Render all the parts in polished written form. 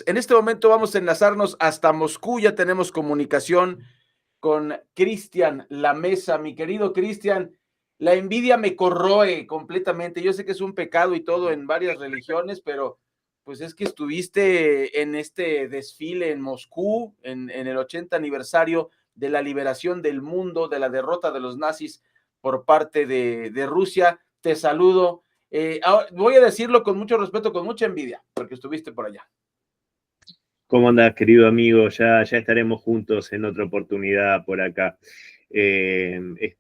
En este momento vamos a enlazarnos hasta Moscú, ya tenemos comunicación con Cristian Lamesa. Mi querido Cristian, la envidia me corroe completamente. Yo sé que es un pecado y todo en varias religiones, pero pues es que estuviste en este desfile en Moscú, en el 80 aniversario de la liberación del mundo, de la derrota de los nazis por parte de Rusia. Te saludo. Voy a decirlo con mucho respeto, con mucha envidia, porque estuviste por allá. ¿Cómo andás, querido amigo? Ya estaremos juntos en otra oportunidad por acá. Esto,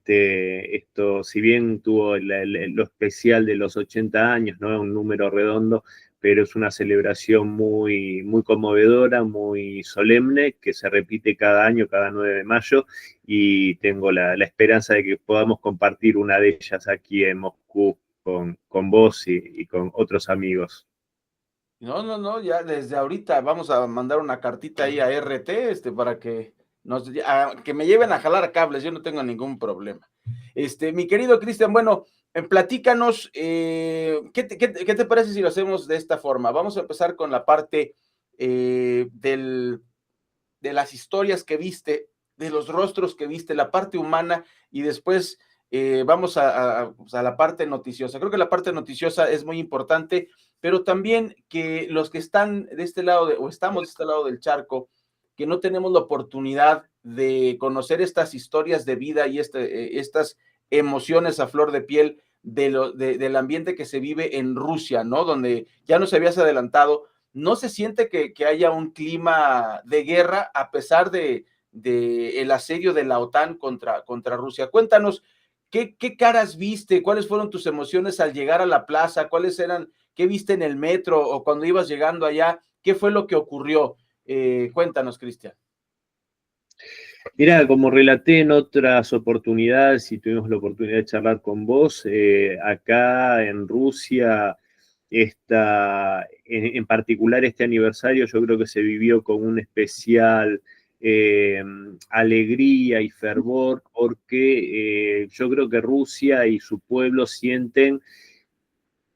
si bien tuvo lo especial de los 80 años, ¿no? Un número redondo, pero es una celebración muy conmovedora, muy solemne, que se repite cada año, cada 9 de mayo, y tengo la esperanza de que podamos compartir una de ellas aquí en Moscú con vos y con otros amigos. No, ya desde ahorita vamos a mandar una cartita ahí a RT, para que que me lleven a jalar cables, yo no tengo ningún problema. Mi querido Cristian, bueno, platícanos, ¿qué te parece si lo hacemos de esta forma? Vamos a empezar con la parte de las historias que viste, de los rostros que viste, la parte humana, y después vamos pues, a la parte noticiosa. Creo que la parte noticiosa es muy importante, pero también que los que están de este lado, o estamos de este lado del charco, que no tenemos la oportunidad de conocer estas historias de vida y estas emociones a flor de piel del ambiente que se vive en Rusia, ¿no? Donde ya nos habías adelantado, no se siente que haya un clima de guerra a pesar de el asedio de la OTAN contra Rusia. Cuéntanos, ¿qué caras viste? ¿Cuáles fueron tus emociones al llegar a la plaza? ¿Cuáles eran, qué viste en el metro o cuando ibas llegando allá? ¿Qué fue lo que ocurrió? Cuéntanos, Cristian. Mira, como relaté en otras oportunidades y tuvimos la oportunidad de charlar con vos, acá en Rusia, en particular este aniversario, yo creo que se vivió con un especial alegría y fervor, porque yo creo que Rusia y su pueblo sienten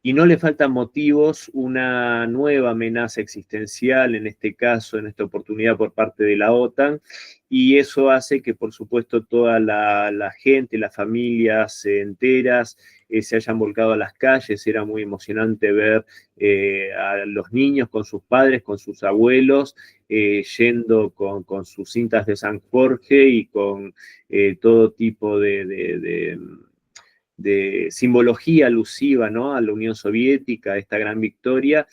y no le faltan motivos, una nueva amenaza existencial, en este caso, en esta oportunidad por parte de la OTAN, y eso hace que, por supuesto, toda la gente, las familias enteras, se hayan volcado a las calles. Era muy emocionante ver a los niños con sus padres, con sus abuelos, yendo con sus cintas de San Jorge y con todo tipo de simbología alusiva, ¿no? A la Unión Soviética, a esta gran victoria,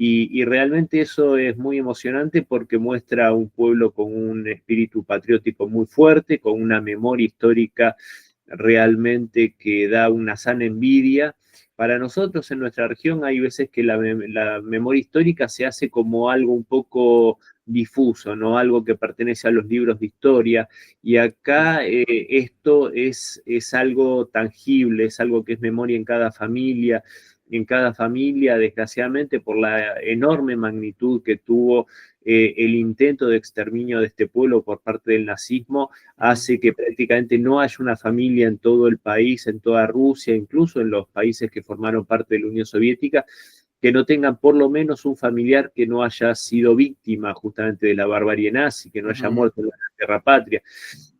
y realmente eso es muy emocionante porque muestra a un pueblo con un espíritu patriótico muy fuerte, con una memoria histórica realmente que da una sana envidia. Para nosotros en nuestra región hay veces que la memoria histórica se hace como algo un poco difuso, ¿no? Algo que pertenece a los libros de historia, y acá esto es algo tangible, es algo que es memoria en cada familia, desgraciadamente, por la enorme magnitud que tuvo el intento de exterminio de este pueblo por parte del nazismo, hace que prácticamente no haya una familia en todo el país, en toda Rusia, incluso en los países que formaron parte de la Unión Soviética, que no tengan por lo menos un familiar que no haya sido víctima justamente de la barbarie nazi, que no haya muerto en la guerra patria.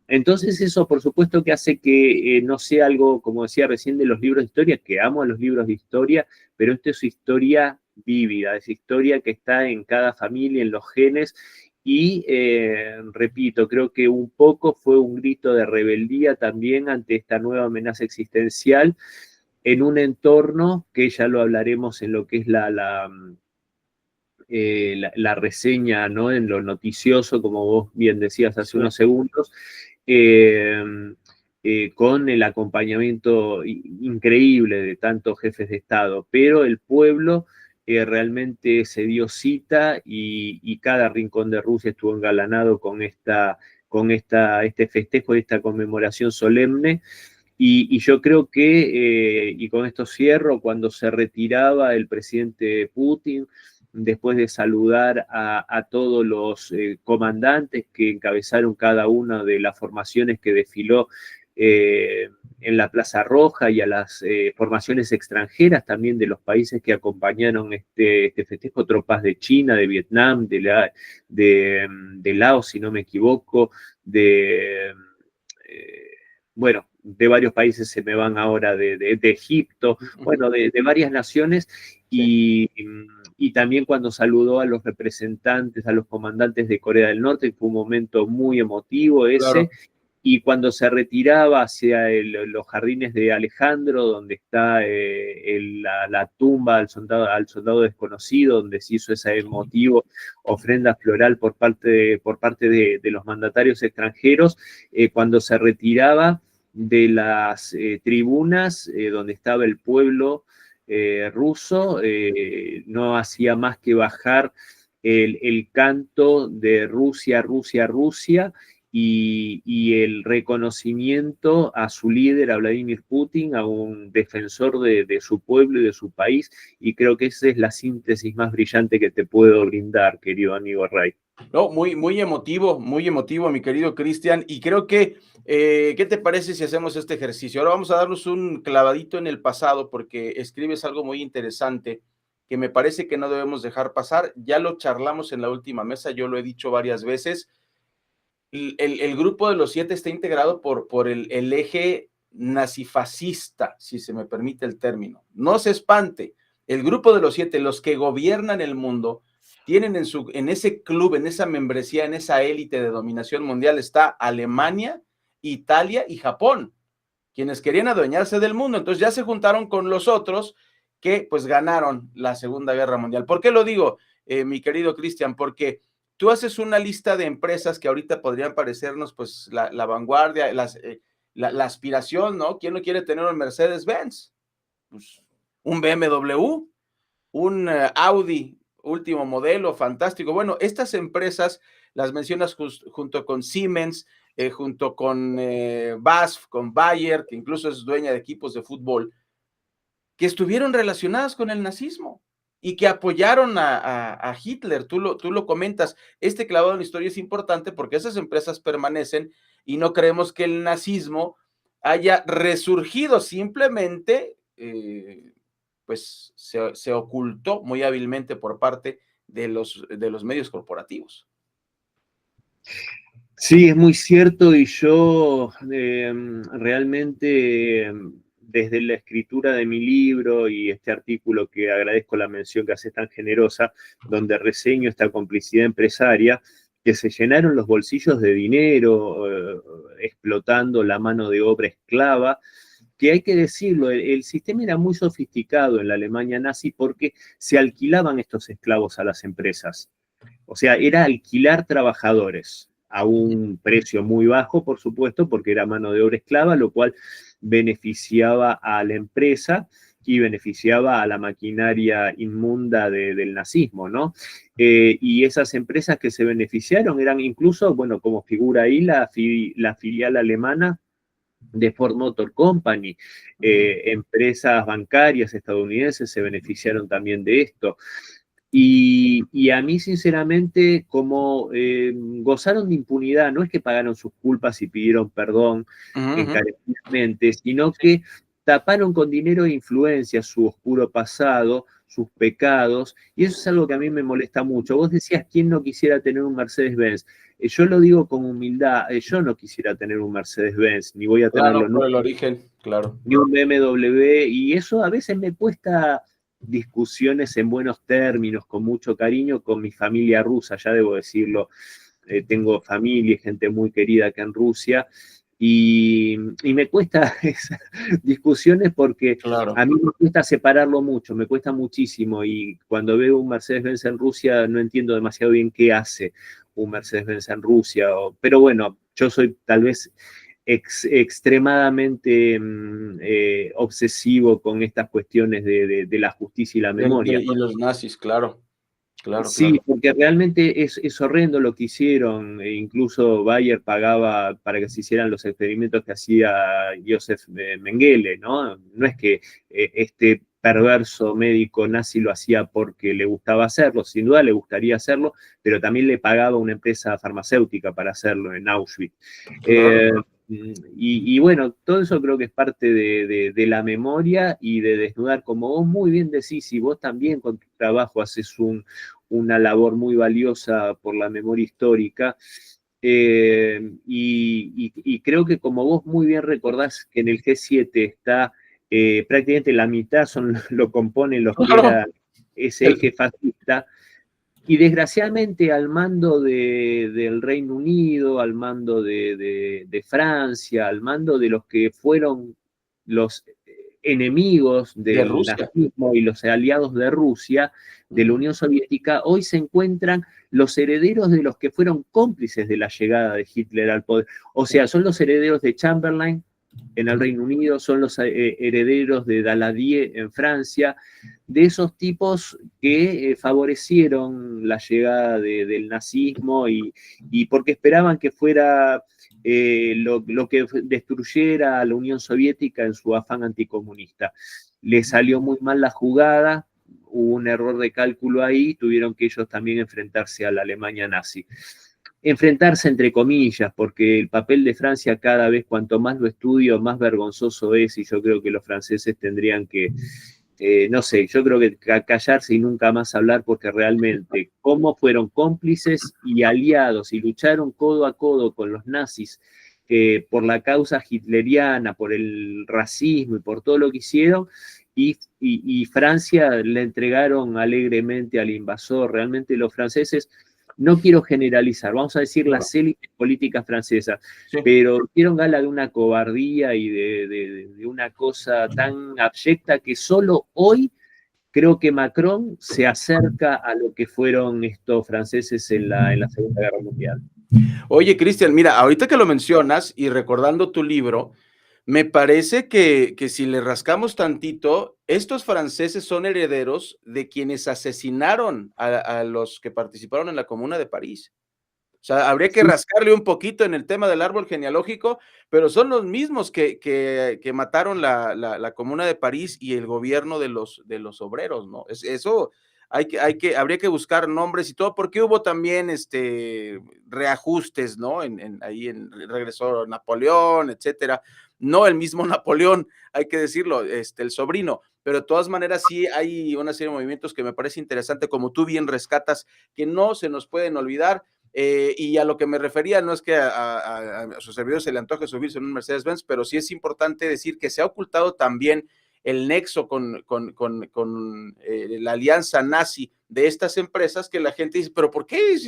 Entonces eso, por supuesto, que hace que no sea algo, como decía recién, de los libros de historia, que amo a los libros de historia, pero esto es historia vívida, es historia que está en cada familia, en los genes, y repito, creo que un poco fue un grito de rebeldía también ante esta nueva amenaza existencial, en un entorno que ya lo hablaremos en lo que es la reseña, ¿no? En lo noticioso, como vos bien decías hace unos segundos, eh, con el acompañamiento increíble de tantos jefes de Estado, pero el pueblo realmente se dio cita, y cada rincón de Rusia estuvo engalanado este festejo y esta conmemoración solemne. Y yo creo que, y con esto cierro, cuando se retiraba el presidente Putin, después de saludar a todos los comandantes que encabezaron cada una de las formaciones que desfiló en la Plaza Roja y a las formaciones extranjeras también de los países que acompañaron este festejo, tropas de China, de Vietnam, de Laos, si no me equivoco, bueno, de varios países se me van ahora, de Egipto, bueno, de varias naciones, y también cuando saludó a los representantes, a los comandantes de Corea del Norte, fue un momento muy emotivo ese, Claro. y cuando se retiraba hacia los jardines de Alejandro, donde está la tumba al soldado desconocido, donde se hizo esa emotivo ofrenda floral por parte de los mandatarios extranjeros, cuando se retiraba de las tribunas donde estaba el pueblo ruso, no hacía más que bajar el canto de Rusia, Rusia, Rusia, y el reconocimiento a su líder, a Vladimir Putin, a un defensor de su pueblo y de su país, y creo que esa es la síntesis más brillante que te puedo brindar, querido amigo Ray. No, muy emotivo, mi querido Cristian, y creo que, ¿qué te parece si hacemos este ejercicio? Ahora vamos a darnos un clavadito en el pasado, porque escribes algo muy interesante que me parece que no debemos dejar pasar. Ya lo charlamos en la última mesa, yo lo he dicho varias veces. El grupo de los 7 está integrado por el eje nazifascista, si se me permite el término. No se espante, el grupo de los 7, los que gobiernan el mundo, tienen en ese club, en esa membresía, en esa élite de dominación mundial, está Alemania, Italia y Japón, quienes querían adueñarse del mundo. Entonces ya se juntaron con los otros que pues ganaron la Segunda Guerra Mundial. ¿Por qué lo digo, mi querido Cristian? Porque tú haces una lista de empresas que ahorita podrían parecernos pues la vanguardia, la aspiración, ¿no? ¿Quién no quiere tener un Mercedes-Benz? Pues un BMW, un Audi último modelo, fantástico. Bueno, estas empresas las mencionas junto con Siemens, junto con BASF, con Bayer, que incluso es dueña de equipos de fútbol, que estuvieron relacionadas con el nazismo y que apoyaron a Hitler. Tú lo comentas. Este clavado en la historia es importante porque esas empresas permanecen y no creemos que el nazismo haya resurgido, simplemente pues se ocultó muy hábilmente por parte de los medios corporativos. Sí, es muy cierto, y yo realmente desde la escritura de mi libro y este artículo, que agradezco la mención que haces tan generosa, donde reseño esta complicidad empresaria, que se llenaron los bolsillos de dinero, explotando la mano de obra esclava, que hay que decirlo, el sistema era muy sofisticado en la Alemania nazi porque se alquilaban estos esclavos a las empresas. O sea, era alquilar trabajadores a un precio muy bajo, por supuesto, porque era mano de obra esclava, lo cual beneficiaba a la empresa y beneficiaba a la maquinaria inmunda del nazismo, ¿no? Y esas empresas que se beneficiaron eran incluso, bueno, como figura ahí la filial alemana de Ford Motor Company, empresas bancarias estadounidenses se beneficiaron también de esto. Y a mí, sinceramente, como gozaron de impunidad, no es que pagaron sus culpas y pidieron perdón encarecidamente, sino que taparon con dinero e influencia su oscuro pasado, sus pecados, y eso es algo que a mí me molesta mucho. Vos decías, ¿quién no quisiera tener un Mercedes-Benz? Yo lo digo con humildad, yo no quisiera tener un Mercedes-Benz, ni voy a tenerlo Claro, por el nunca, origen, claro. ni un BMW, y eso a veces me cuesta discusiones en buenos términos, con mucho cariño, con mi familia rusa, ya debo decirlo, tengo familia y gente muy querida acá en Rusia, y me cuesta esas discusiones porque Claro. a mí me cuesta separarlo mucho, me cuesta muchísimo, y cuando veo un Mercedes-Benz en Rusia no entiendo demasiado bien qué hace un Mercedes-Benz en Rusia, pero bueno, yo soy tal vez extremadamente obsesivo con estas cuestiones de la justicia y la memoria. Y los nazis, claro, claro, Sí, claro. porque realmente es horrendo lo que hicieron. Incluso Bayer pagaba para que se hicieran los experimentos que hacía Joseph Mengele, ¿no? No es que este perverso médico nazi lo hacía porque le gustaba hacerlo, sin duda le gustaría hacerlo, pero también le pagaba una empresa farmacéutica para hacerlo en Auschwitz. Claro. y bueno, todo eso creo que es parte de la memoria y de desnudar, como vos muy bien decís, y vos también con tu trabajo haces una labor muy valiosa por la memoria histórica. Y creo que como vos muy bien recordás que en el G7 está prácticamente la mitad lo componen los que Claro. eran ese eje fascista, y desgraciadamente al mando del Reino Unido, al mando de Francia, al mando de los que fueron los enemigos De del Rusia. nazismo y los aliados de Rusia, de la Unión Soviética, hoy se encuentran los herederos de los que fueron cómplices de la llegada de Hitler al poder. O sea, son los herederos de Chamberlain en el Reino Unido, son los herederos de Daladier en Francia, de esos tipos que favorecieron la llegada del nazismo y porque esperaban que fuera lo que destruyera a la Unión Soviética en su afán anticomunista. Le salió muy mal la jugada, hubo un error de cálculo ahí, tuvieron que ellos también enfrentarse a la Alemania nazi. Enfrentarse entre comillas, porque el papel de Francia cada vez cuanto más lo estudio, más vergonzoso es, y yo creo que los franceses tendrían que, no sé, yo creo que callarse y nunca más hablar, porque realmente cómo fueron cómplices y aliados y lucharon codo a codo con los nazis por la causa hitleriana, por el racismo y por todo lo que hicieron, y Francia le entregaron alegremente al invasor. Realmente los franceses, no quiero generalizar, vamos a decir las élites políticas francesas, Sí. pero dieron gala de una cobardía y de una cosa tan abyecta que solo hoy creo que Macron se acerca a lo que fueron estos franceses en la Segunda Guerra Mundial. Oye, Cristian, mira, ahorita que lo mencionas y recordando tu libro, me parece que si le rascamos tantito, estos franceses son herederos de quienes asesinaron a los que participaron en la Comuna de París. O sea, habría que Sí, rascarle un poquito en el tema del árbol genealógico, pero son los mismos que mataron la Comuna de París y el gobierno de los obreros, ¿no? Eso habría que buscar nombres y todo, porque hubo también reajustes, ¿no? Ahí regresó Napoleón, etcétera. No el mismo Napoleón, hay que decirlo, el sobrino, pero de todas maneras sí hay una serie de movimientos que me parece interesante, como tú bien rescatas, que no se nos pueden olvidar. Y a lo que me refería no es que a sus servidores se le antoje subirse en un Mercedes-Benz, pero sí es importante decir que se ha ocultado también el nexo con la alianza nazi de estas empresas, que la gente dice, pero ¿por qué?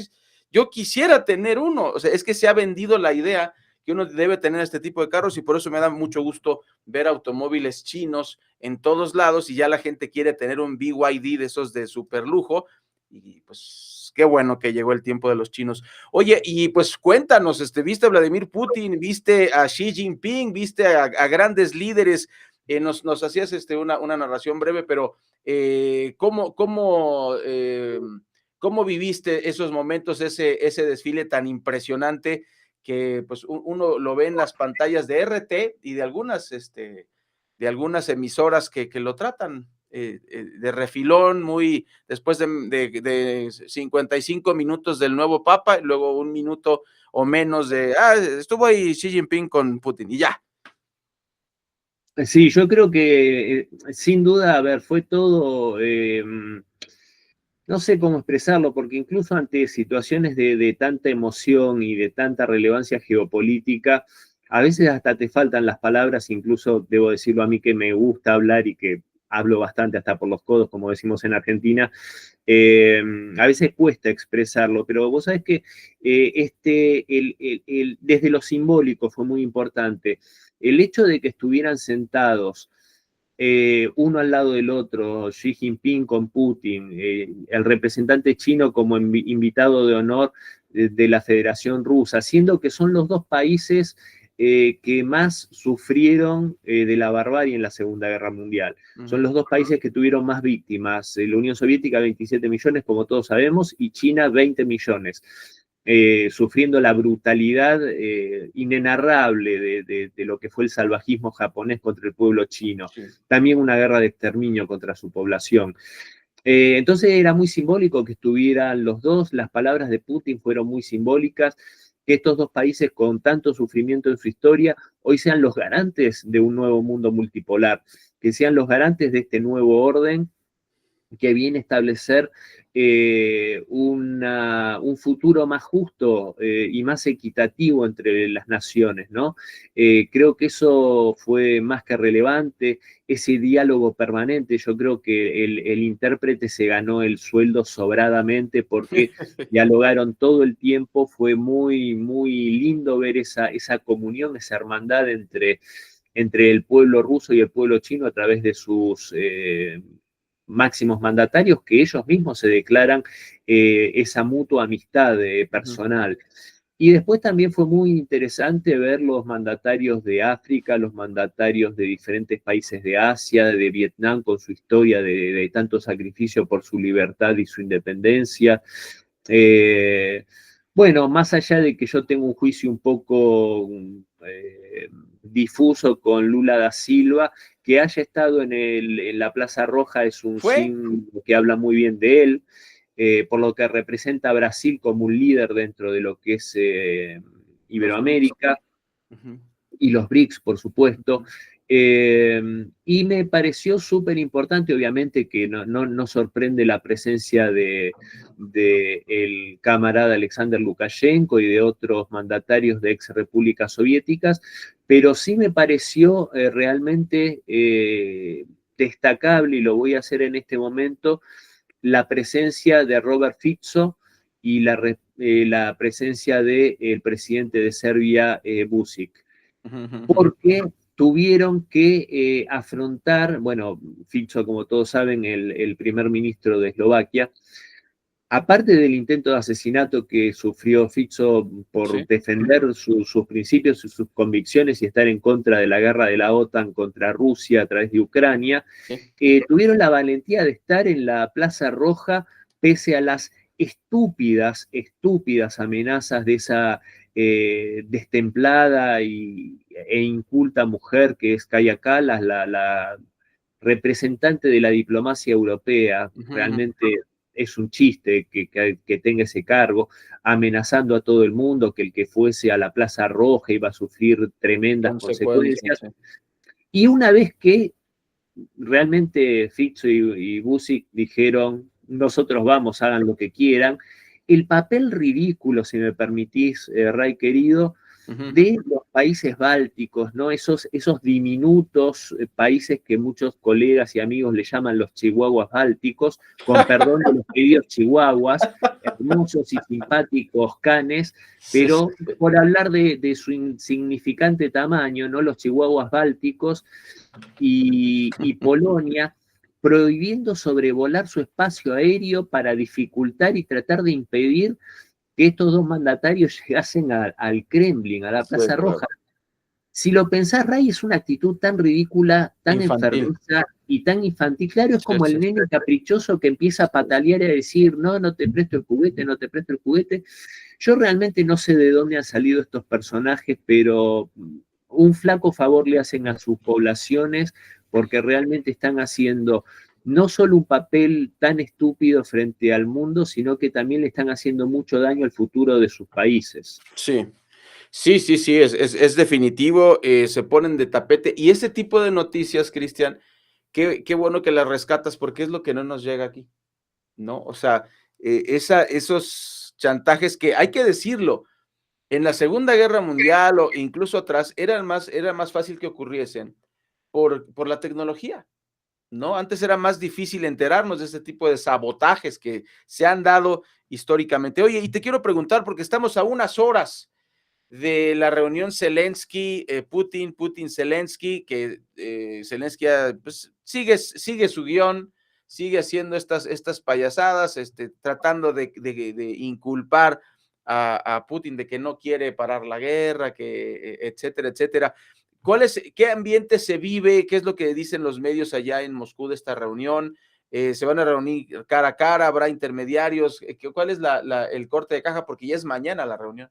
Yo quisiera tener uno. O sea, es que se ha vendido la idea que uno debe tener este tipo de carros, y por eso me da mucho gusto ver automóviles chinos en todos lados, y ya la gente quiere tener un BYD de esos de super lujo, y pues qué bueno que llegó el tiempo de los chinos. Oye, y pues cuéntanos, ¿viste a Vladimir Putin? ¿Viste a Xi Jinping? ¿Viste a grandes líderes? Nos hacías una narración breve, pero ¿cómo viviste esos momentos, ese desfile tan impresionante que pues uno lo ve en las pantallas de RT y de algunas emisoras que lo tratan de refilón, después de 55 minutos del nuevo Papa, y luego un minuto o menos estuvo ahí Xi Jinping con Putin, y ya. sí, yo creo que sin duda, a ver, fue todo, no sé cómo expresarlo, porque incluso ante situaciones de tanta emoción y de tanta relevancia geopolítica, a veces hasta te faltan las palabras, incluso debo decirlo a mí que me gusta hablar y que hablo bastante hasta por los codos, como decimos en Argentina, a veces cuesta expresarlo, pero vos sabés que desde lo simbólico fue muy importante. El hecho de que estuvieran sentados uno al lado del otro, Xi Jinping con Putin, el representante chino como invitado de honor de la Federación Rusa, siendo que son los dos países que más sufrieron de la barbarie en la Segunda Guerra Mundial. Son los dos países que tuvieron más víctimas. La Unión Soviética 27 millones, como todos sabemos, y China 20 millones. Sufriendo la brutalidad inenarrable de lo que fue el salvajismo japonés contra el pueblo chino. Sí. También una guerra de exterminio contra su población. Entonces era muy simbólico que estuvieran los dos, las palabras de Putin fueron muy simbólicas, que estos dos países con tanto sufrimiento en su historia hoy sean los garantes de un nuevo mundo multipolar, que sean los garantes de este nuevo orden que viene a establecer un futuro más justo y más equitativo entre las naciones, ¿no? Creo que eso fue más que relevante, ese diálogo permanente. Yo creo que el intérprete se ganó el sueldo sobradamente porque dialogaron todo el tiempo. Fue muy, muy lindo ver esa comunión, esa hermandad entre el pueblo ruso y el pueblo chino a través de sus máximos mandatarios, que ellos mismos se declaran esa mutua amistad personal. Y después también fue muy interesante ver los mandatarios de África, los mandatarios de diferentes países de Asia, de Vietnam, con su historia de tanto sacrificio por su libertad y su independencia. Bueno, más allá de que yo tengo un juicio un poco difuso con Lula da Silva, que haya estado en la Plaza Roja es un ¿Fue? signo que habla muy bien de él, por lo que representa a Brasil como un líder dentro de lo que es Los BRICS. Iberoamérica y los BRICS, por supuesto. Y me pareció súper importante, obviamente, que no sorprende la presencia de el camarada Alexander Lukashenko y de otros mandatarios de ex repúblicas soviéticas, pero sí me pareció realmente destacable, y lo voy a hacer en este momento, la presencia de Robert Fico y la presencia del presidente de Serbia, Vučić, porque tuvieron que afrontar, bueno, Fico, como todos saben, el primer ministro de Eslovaquia, aparte del intento de asesinato que sufrió Fico por Sí. defender sus principios y sus convicciones y estar en contra de la guerra de la OTAN contra Rusia a través de Ucrania, Sí. tuvieron la valentía de estar en la Plaza Roja pese a las estúpidas amenazas de esa destemplada e inculta mujer que es Kaja Kallas, la representante de la diplomacia europea. Realmente es un chiste que tenga ese cargo, amenazando a todo el mundo que el que fuese a la Plaza Roja iba a sufrir tremendas Consecuencias. consecuencias. Y una vez que realmente Fico y Vučić dijeron, nosotros vamos, hagan lo que quieran, el papel ridículo, si me permitís, Ray querido, de los países bálticos, ¿no? Esos diminutos países que muchos colegas y amigos le llaman los chihuahuas bálticos, con perdón de los queridos chihuahuas, hermosos y simpáticos canes, Sí, sí. pero por hablar de su insignificante tamaño, ¿no? Los chihuahuas bálticos y Polonia, prohibiendo sobrevolar su espacio aéreo para dificultar y tratar de impedir que estos dos mandatarios llegasen al Kremlin, a la Sí, Plaza claro. Roja. Si lo pensás, Ray, es una actitud tan ridícula, tan Infantil. enfermiza y tan infantil. Claro, es Sí, como sí, el sí. nene caprichoso que empieza a patalear y a decir, no, no te presto el juguete, no te presto el juguete. Yo realmente no sé de dónde han salido estos personajes, pero un flaco favor le hacen a sus poblaciones porque realmente están haciendo no solo un papel tan estúpido frente al mundo, sino que también le están haciendo mucho daño al futuro de sus países. Sí. Sí, sí, sí, es definitivo, se ponen de tapete. Y ese tipo de noticias, Cristian, qué bueno que las rescatas, porque es lo que no nos llega aquí, ¿no? O sea, esos chantajes que hay que decirlo, en la Segunda Guerra Mundial o incluso atrás, era más fácil que ocurriesen por la tecnología, ¿no? Antes era más difícil enterarnos de este tipo de sabotajes que se han dado históricamente. Oye, y te quiero preguntar, porque estamos a unas horas de la reunión Zelensky, Putin-Zelensky, que Zelensky pues, sigue su guión, sigue haciendo estas payasadas, tratando de inculpar a Putin de que no quiere parar la guerra, que, etcétera, etcétera. ¿Qué ambiente se vive? ¿Qué es lo que dicen los medios allá en Moscú de esta reunión? ¿Se van a reunir cara a cara? ¿Habrá intermediarios? ¿Cuál es el corte de caja? Porque ya es mañana la reunión.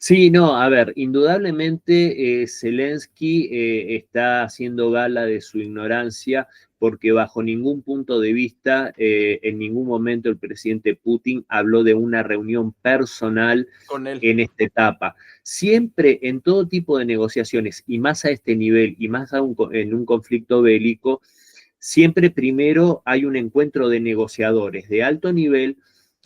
Sí, no, a ver, indudablemente Zelensky está haciendo gala de su ignorancia porque bajo ningún punto de vista, en ningún momento el presidente Putin habló de una reunión personal con él. en esta etapa. Siempre en todo tipo de negociaciones, y más a este nivel, y más aún en un conflicto bélico, siempre primero hay un encuentro de negociadores de alto nivel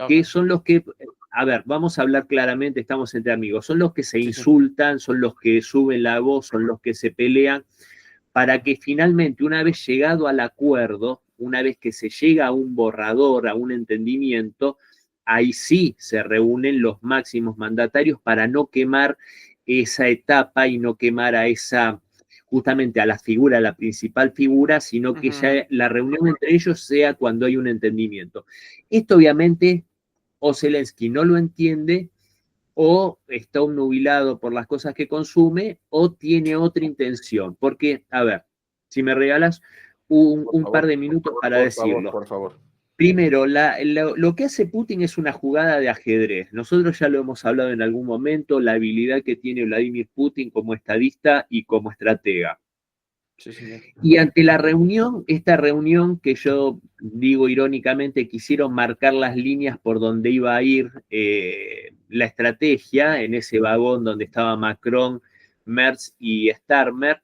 que son los que, a ver, vamos a hablar claramente, estamos entre amigos, son los que se insultan, son los que suben la voz, son los que se pelean, para que finalmente, una vez llegado al acuerdo, una vez que se llega a un borrador, a un entendimiento, ahí sí se reúnen los máximos mandatarios para no quemar esa etapa y no quemar a esa, justamente a la figura, a la principal figura, sino que ya la reunión entre ellos sea cuando hay un entendimiento. Esto obviamente o Zelensky no lo entiende, o está obnubilado por las cosas que consume, o tiene otra intención. Porque, a ver, si me regalas un par de minutos para decirlo. Por favor. Primero, lo que hace Putin es una jugada de ajedrez. Nosotros ya lo hemos hablado en algún momento, la habilidad que tiene Vladimir Putin como estadista y como estratega. Sí, señor. Y ante la reunión, esta reunión que yo digo irónicamente, quisieron marcar las líneas por donde iba a ir la estrategia, en ese vagón donde estaba Macron, Merz y Starmer.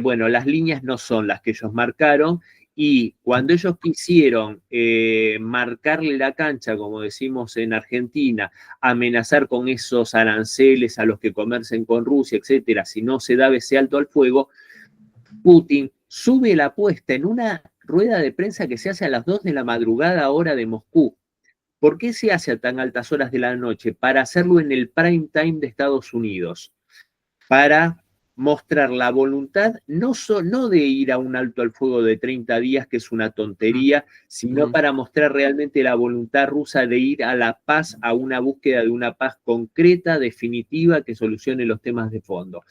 Bueno, las líneas no son las que ellos marcaron, y cuando ellos quisieron marcarle la cancha, como decimos en Argentina, amenazar con esos aranceles a los que comercen con Rusia, etcétera, si no se daba ese alto al fuego, Putin sube la apuesta en una rueda de prensa que se hace a las 2 de la madrugada hora de Moscú. ¿Por qué se hace a tan altas horas de la noche? Para hacerlo en el prime time de Estados Unidos, para mostrar la voluntad no de ir a un alto al fuego de 30 días, que es una tontería, sino para mostrar realmente la voluntad rusa de ir a la paz, a una búsqueda de una paz concreta, definitiva, que solucione los temas de fondo.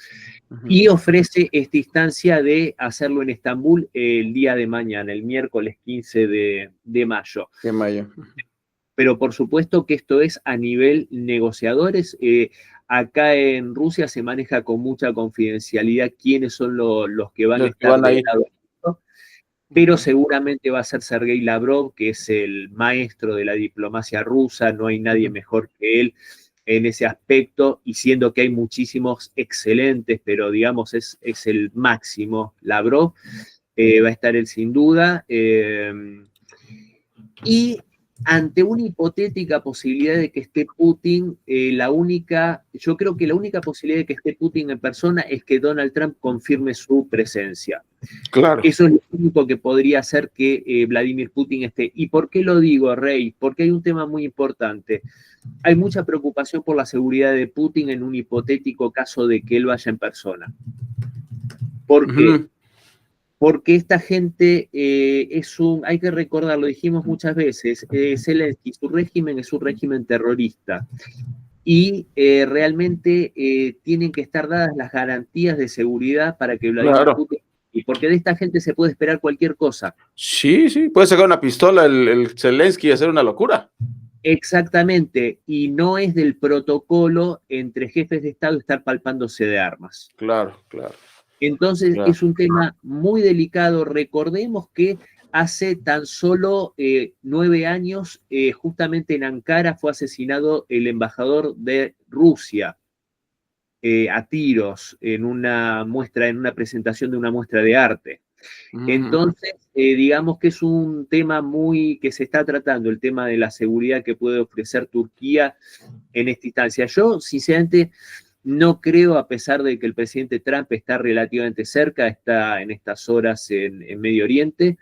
Y ofrece esta instancia de hacerlo en Estambul el día de mañana, el miércoles 15 de mayo. De mayo. Pero por supuesto que esto es a nivel negociadores. Acá en Rusia se maneja con mucha confidencialidad quiénes son los que van a estar del lado. Pero seguramente va a ser Sergei Lavrov, que es el maestro de la diplomacia rusa, no hay nadie mejor que él en ese aspecto, y siendo que hay muchísimos excelentes, pero digamos es el máximo Lavrov, va a estar él sin duda. Y ante una hipotética posibilidad de que esté Putin, yo creo que la única posibilidad de que esté Putin en persona es que Donald Trump confirme su presencia. Claro. Eso es lo único que podría hacer que Vladimir Putin esté. ¿Y por qué lo digo, Rey? Porque hay un tema muy importante. Hay mucha preocupación por la seguridad de Putin en un hipotético caso de que él vaya en persona. ¿Por qué? Porque esta gente hay que recordar, lo dijimos muchas veces, Zelensky, su régimen es un régimen terrorista, y realmente tienen que estar dadas las garantías de seguridad para que Vladimir Putin, y porque de esta gente se puede esperar cualquier cosa. Sí, puede sacar una pistola el Zelensky y hacer una locura. Exactamente, y no es del protocolo entre jefes de Estado estar palpándose de armas. Claro. Entonces es un tema muy delicado. Recordemos que hace tan solo 9 años, justamente en Ankara, fue asesinado el embajador de Rusia a tiros en una presentación de una muestra de arte. Entonces, digamos que es un tema que se está tratando, el tema de la seguridad que puede ofrecer Turquía en esta instancia. Yo, sinceramente, no creo, a pesar de que el presidente Trump está relativamente cerca, está en estas horas en Medio Oriente,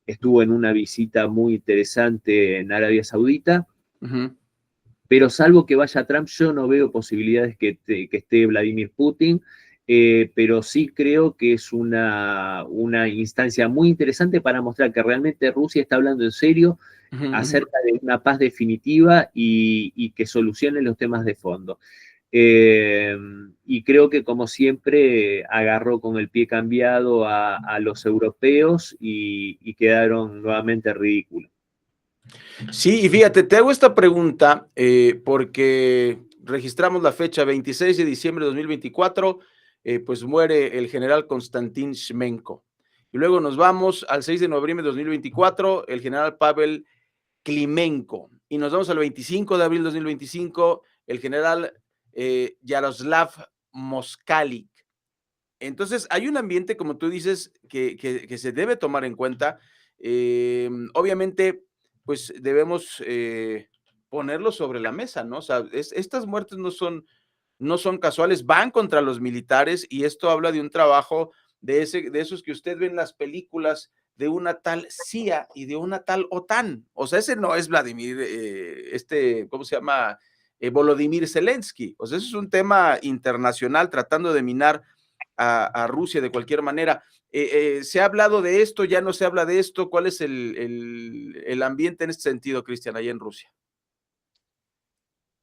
estuvo en una visita muy interesante en Arabia Saudita, pero salvo que vaya Trump, yo no veo posibilidades que esté Vladimir Putin, pero sí creo que es una instancia muy interesante para mostrar que realmente Rusia está hablando en serio acerca de una paz definitiva y que solucione los temas de fondo. Y creo que, como siempre, agarró con el pie cambiado a los europeos y quedaron nuevamente ridículos. Sí, y fíjate, te hago esta pregunta porque registramos la fecha 26 de diciembre de 2024, pues muere el general Konstantin Shmenko. Y luego nos vamos al 6 de noviembre de 2024, el general Pavel Klimenko. Y nos vamos al 25 de abril de 2025, el general Yaroslav Moskalik. Entonces, hay un ambiente, como tú dices, que se debe tomar en cuenta. Obviamente, pues debemos ponerlo sobre la mesa, ¿no? O sea, estas muertes no son casuales, van contra los militares y esto habla de un trabajo de esos que usted ve en las películas de una tal CIA y de una tal OTAN. O sea, ese no es Vladimir, ¿cómo se llama? Volodymyr Zelensky. O sea, eso es un tema internacional tratando de minar a Rusia de cualquier manera. ¿Se ha hablado de esto? ¿Ya no se habla de esto? ¿Cuál es el ambiente en este sentido, Cristian, allá en Rusia?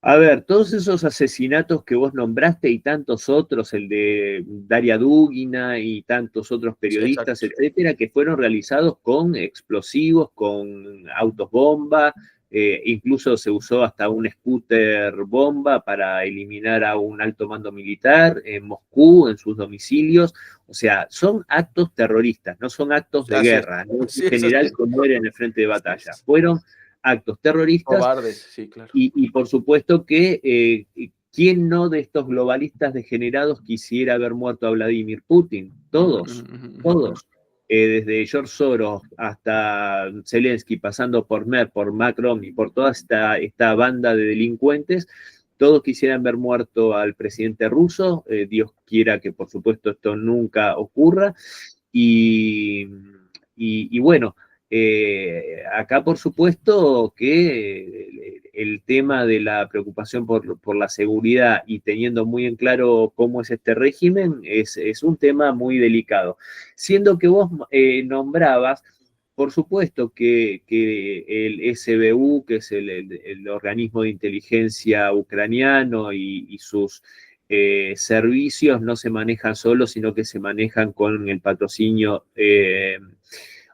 A ver, todos esos asesinatos que vos nombraste y tantos otros, el de Daria Dugina y tantos otros periodistas, Sí, etcétera, que fueron realizados con explosivos, con autos bomba, incluso se usó hasta un scooter bomba para eliminar a un alto mando militar en Moscú, en sus domicilios. O sea, son actos terroristas, no son actos de guerra. No es un general que muere en el frente de batalla. Fueron actos terroristas. Cobardes, sí, claro. Y por supuesto que ¿quién no de estos globalistas degenerados quisiera haber muerto a Vladimir Putin? Todos, todos. Desde George Soros hasta Zelensky, pasando por Merkel, por Macron y por toda esta banda de delincuentes, todos quisieran ver muerto al presidente ruso. Dios quiera que, por supuesto, esto nunca ocurra. Y bueno, acá, por supuesto, que el tema de la preocupación por la seguridad y teniendo muy en claro cómo es este régimen es un tema muy delicado. Siendo que vos nombrabas, por supuesto que el SBU, que es el organismo de inteligencia ucraniano y sus servicios no se manejan solos, sino que se manejan con el patrocinio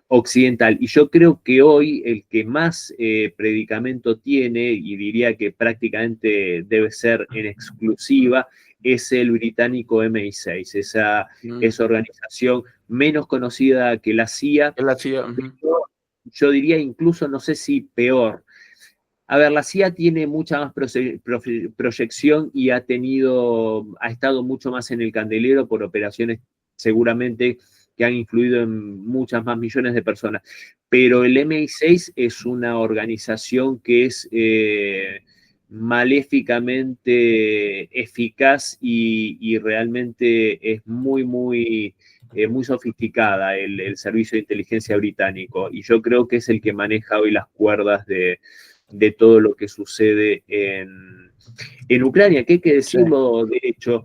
occidental. Y yo creo que hoy el que más predicamento tiene, y diría que prácticamente debe ser en exclusiva, es el británico MI6, esa organización menos conocida que la CIA. Yo diría incluso, no sé si peor. A ver, la CIA tiene mucha más proyección y ha estado mucho más en el candelero por operaciones seguramente que han influido en muchas más millones de personas. Pero el MI6 es una organización que es maléficamente eficaz y realmente es muy sofisticada el servicio de inteligencia británico. Y yo creo que es el que maneja hoy las cuerdas de todo lo que sucede en Ucrania, que hay que decirlo, de hecho.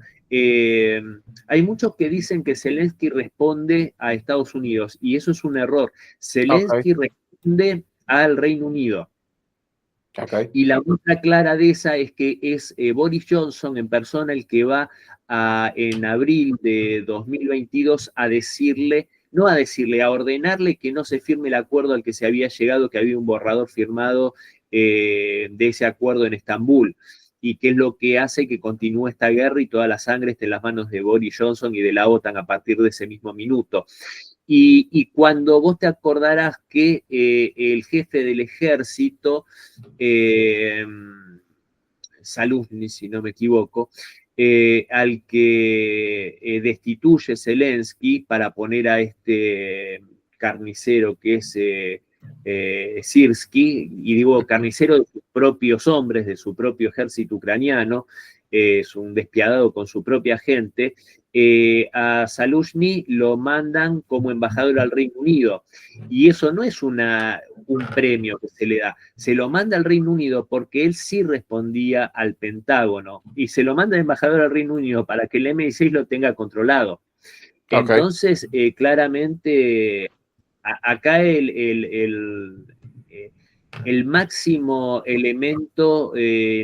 Hay muchos que dicen que Zelensky responde a Estados Unidos, y eso es un error. Zelensky responde al Reino Unido. Y la muestra clara de esa es que es Boris Johnson en persona el que va en abril de 2022 a ordenarle que no se firme el acuerdo al que se había llegado, que había un borrador firmado de ese acuerdo en Estambul, y que es lo que hace que continúe esta guerra y toda la sangre esté en las manos de Boris Johnson y de la OTAN a partir de ese mismo minuto. Y cuando vos te acordarás que el jefe del ejército, Zaluzny, si no me equivoco, al que destituye Zelensky para poner a este carnicero que es Sirski, y digo carnicero de sus propios hombres, de su propio ejército ucraniano, es un despiadado con su propia gente, a Zaluzny lo mandan como embajador al Reino Unido. Y eso no es un premio que se le da, se lo manda al Reino Unido porque él sí respondía al Pentágono, y se lo manda embajador al Reino Unido para que el MI6 lo tenga controlado. Entonces, claramente, acá el máximo elemento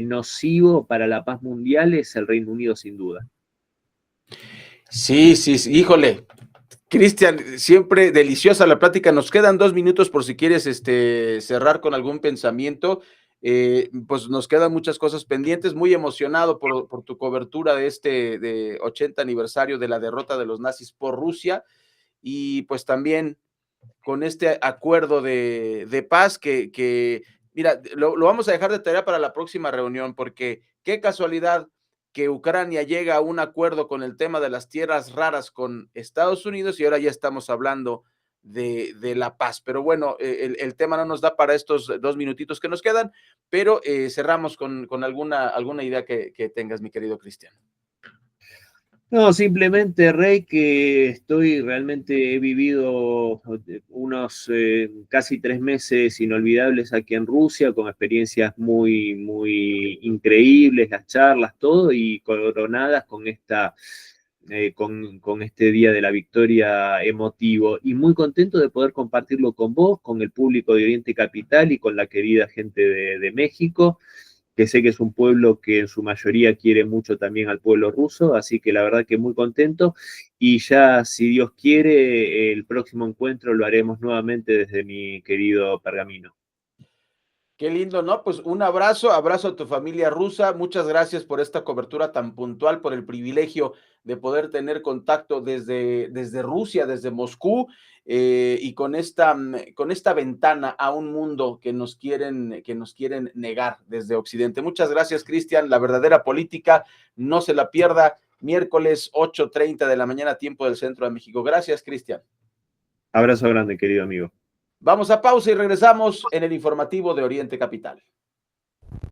nocivo para la paz mundial es el Reino Unido, sin duda. Sí, híjole. Cristian, siempre deliciosa la plática. Nos quedan 2 minutos por si quieres cerrar con algún pensamiento. pues nos quedan muchas cosas pendientes, muy emocionado por tu cobertura de este de 80 aniversario de la derrota de los nazis por Rusia, y pues también con este acuerdo de paz que mira, lo vamos a dejar de tarea para la próxima reunión, porque qué casualidad que Ucrania llega a un acuerdo con el tema de las tierras raras con Estados Unidos y ahora ya estamos hablando de la paz. Pero bueno, el tema no nos da para estos 2 minutitos que nos quedan, pero cerramos con alguna idea que tengas, mi querido Cristian. No, simplemente, Rey, que realmente he vivido unos casi 3 meses inolvidables aquí en Rusia, con experiencias muy, muy increíbles, las charlas, todo, y coronadas con con este Día de la Victoria emotivo. Y muy contento de poder compartirlo con vos, con el público de Oriente Capital y con la querida gente de México, que sé que es un pueblo que en su mayoría quiere mucho también al pueblo ruso, así que la verdad que muy contento, y ya, si Dios quiere, el próximo encuentro lo haremos nuevamente desde mi querido Pergamino. Qué lindo, ¿no? Pues un abrazo, abrazo a tu familia rusa. Muchas gracias por esta cobertura tan puntual, por el privilegio de poder tener contacto desde Rusia, desde Moscú, y con esta ventana a un mundo que nos quieren negar desde Occidente. Muchas gracias, Cristian. La verdadera política, no se la pierda. Miércoles 8:30 de la mañana, tiempo del Centro de México. Gracias, Cristian. Abrazo grande, querido amigo. Vamos a pausa y regresamos en el informativo de Oriente Capital.